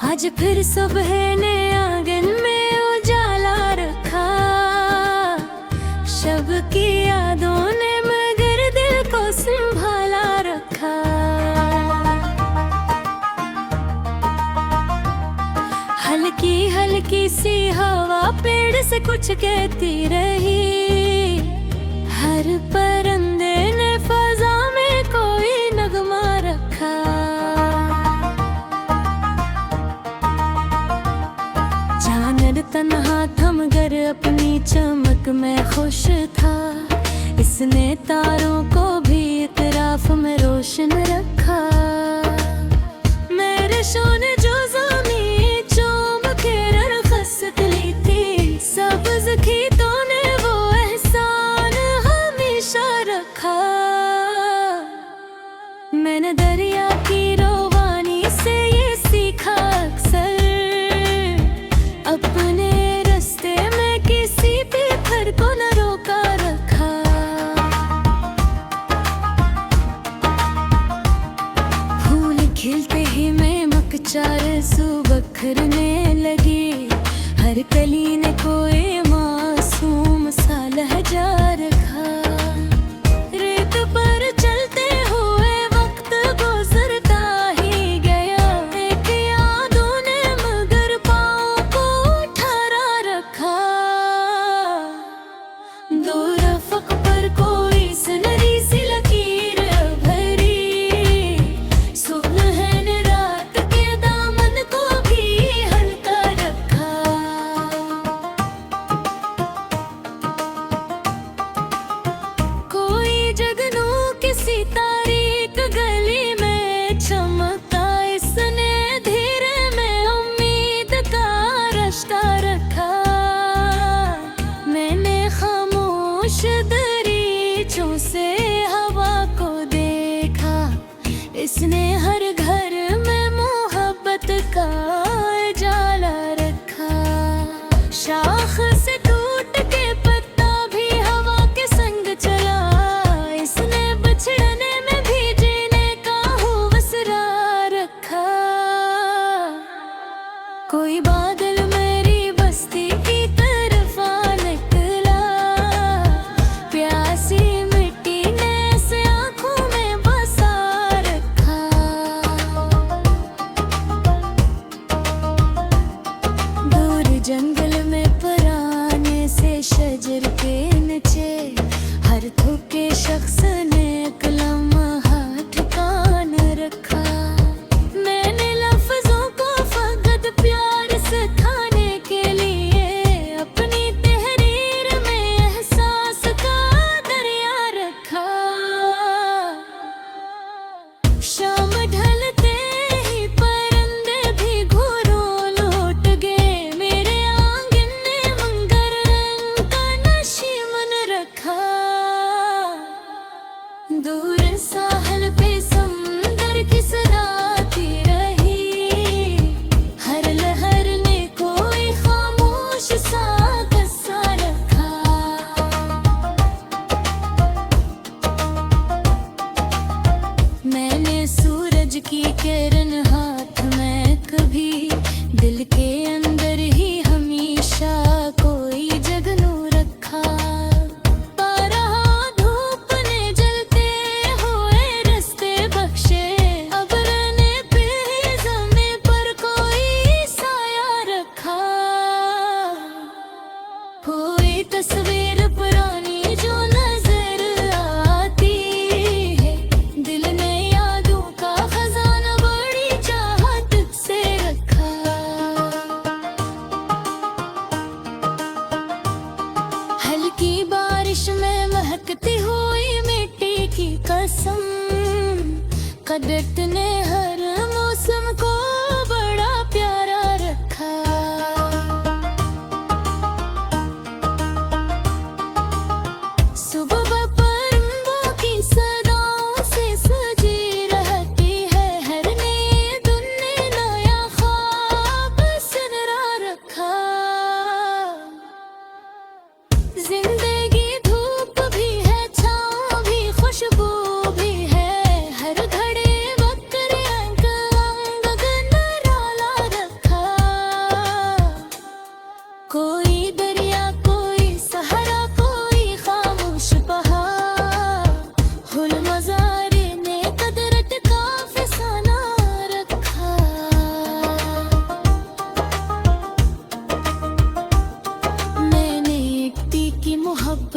आज फिर सुबह ने आंगन में उजाला रखा। शब की यादों ने मगर दिल को संभाला रखा। हल्की हल्की सी हवा पेड़ से कुछ कहती रही। हर परिंदे ने फजा में कोई नगमा रखा। चांद तन्हा थम कर अपनी चमक में खुश था। इसने तारों को भी इतराफ में रोशन रखा। मेरे सोने जो ज़मीं चूम के रखसत ली थी, सब्ज़ खेतों ने वो एहसान हमेशा रखा। मैंने दरिया की रोवानी से ये सीखा अक्सर, अपने रास्ते में किसी भी फर को न रोका रखा। फूल खिलते ही मैं मकचार सुबखरने लगी। हर कली ने कोई मासूम सा लहजा रखा। रेत पर चलते हुए वक्त गुजरता ही गया। एक यादों ने मगर पाँव को ठहरा रखा। दो रफ़क़ पर कोई सुनहरी सी लकीर भरी। सुलहन रात के दामन को भी हल्का रखा। कोई जगनू किसी तारीक गली में चमकता। इसने धीरे में उम्मीद का रास्ता रखा। मैंने खामोश दरीचों से हवा को देखा। इसने हर घर में मोहब्बत का उजाला रखा। शाख से टूट के पत्ता भी हवा के संग चला। इसने बिछड़ने में भी जीने का हौसला रखा। कोई बादल मेरी बस्ती की तरफ आ निकला। प्यासी मिट्टी ने इसे आँखों में बसा रखा। दूर जंगल में पराने से शजर के नीचे हर थूके शख्स ने कलम हाथ कान रखा। मैंने लफ्जों को फकत प्यार से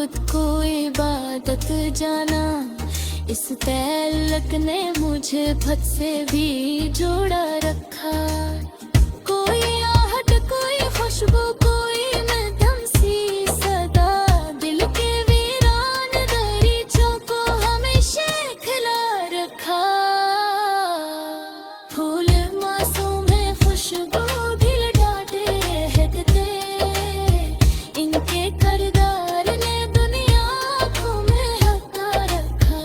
मोहब्बत को इबादत जाना। इस तल्लक ने मुझे फत से भी जोड़ा रखा। कोई आहट कोई खुशबू कोई मध्यम सी सदा, दिल के वीरान दरीचों को हमेशा खिला रखा। फूल मासूम है खुशबू दिल डाटे रहते, इनके करदार ने दुनिया को में हका रखा।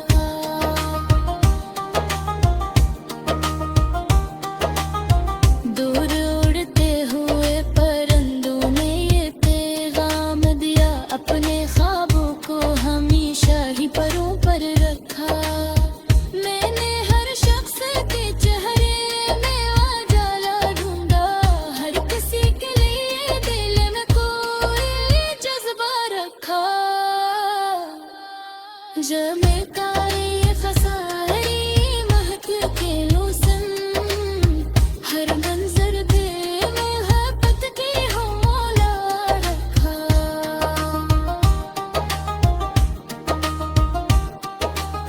दूर उड़ते हुए परिंदों ने ये पैगाम दिया, अपने ख्वाबों को हमेशा ही परों पर रखा। मैंने हर शख्स के चेहरे में उजाला ढूंढा, हर किसी के लिए दिल में कोई जज्बा रखा। जब मैं तारे फसारी महक के लूसन, हर मंजर दे मोहब्बत की हो मौला रखा।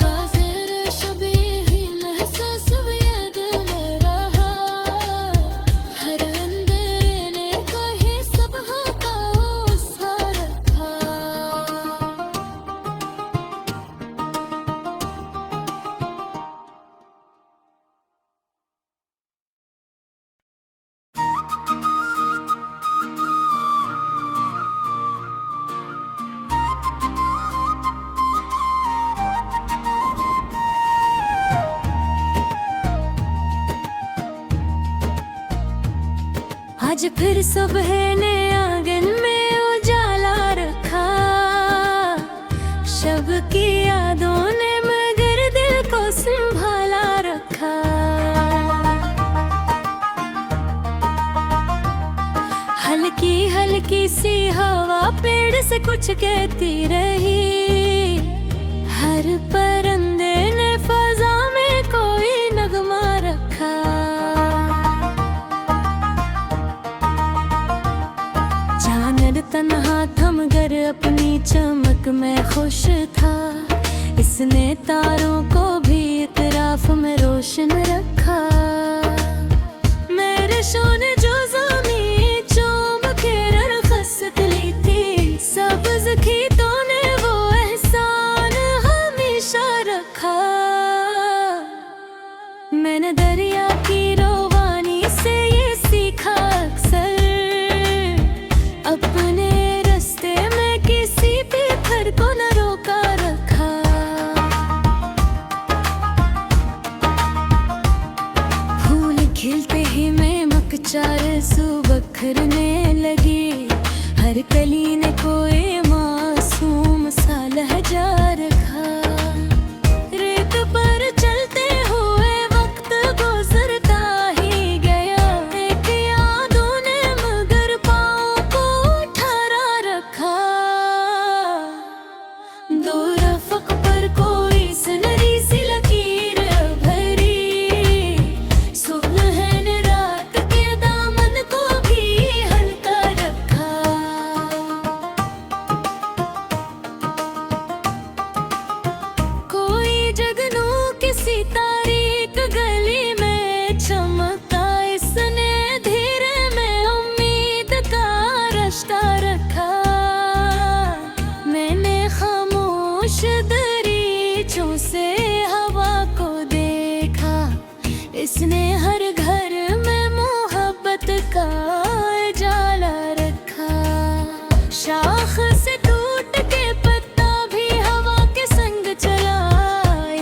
काज़िर शबीह लहसास यद में रहा, हर अंधेरे ने कहे सब होता उसका रखा। आज फिर सुबह ने आंगन में उजाला रखा। शब की यादों ने मगर दिल को संभाला रखा। हल्की हल्की सी हवा पेड़ से कुछ कहती रही, हर परिंदे ने फजा में कोई नगमा रखा। चांद तन्हा थम कर अपनी चमक में खुश था, इसने तारों को भी इतराफ में रोशन रखा। मेरे सोने जो ज़मीं चूम के रखसत ली थी, सब्ज़ खेतों ने वो एहसान हमेशा रखा। मैंने दरिया की रोवानी से ये सीखा अक्सर, अपने रास्ते में किसी भी घर को न रोका रखा। फूल खिलते ही मैं मकचार सुबखरने लगी, हर कली ने कोई मासूम सा लहजा रखा। रेत पर चलते हुए वक्त गुजरता ही गया, एक यादों ने मगर पाँव को ठहरा रखा। दो रफ़क़ पर कोई सुनहरी सी लकीर भरी, सुबह ने रात के दामन को भी हल्का रखा। कोई जगनू किसी तारीक गली में चमकता, इसने धीरे में उम्मीद का रास्ता रखा। मैंने खामोश दरीचों से हवा को देखा, इसने हर घर में मोहब्बत का उजाला रखा। शाख से टूट के पत्ता भी हवा के संग चला,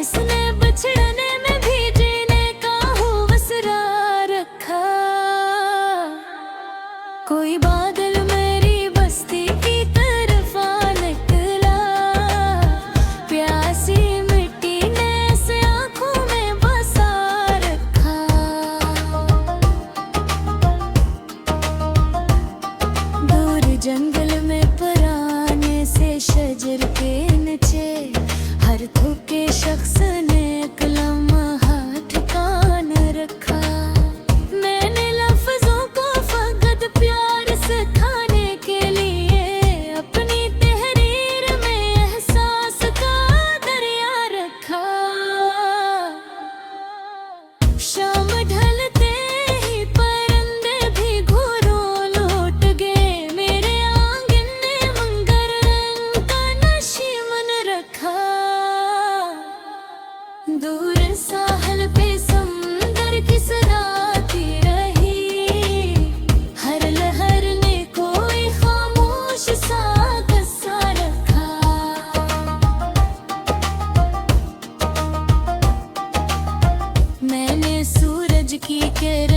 इसने बछड़ने में भी जीने का हौसला रखा। कोई बादल मेरी बस्ती की तरफ आ निकला, प्यासी मिट्टी ने इसे आँखों में बसा रखा। दूर जंगल में पराने से शजर के नीचे, हर थूके शख्स ने एक लम्हा ठिकाना रखा। मैंने लफ्जों को फकत प्यार से के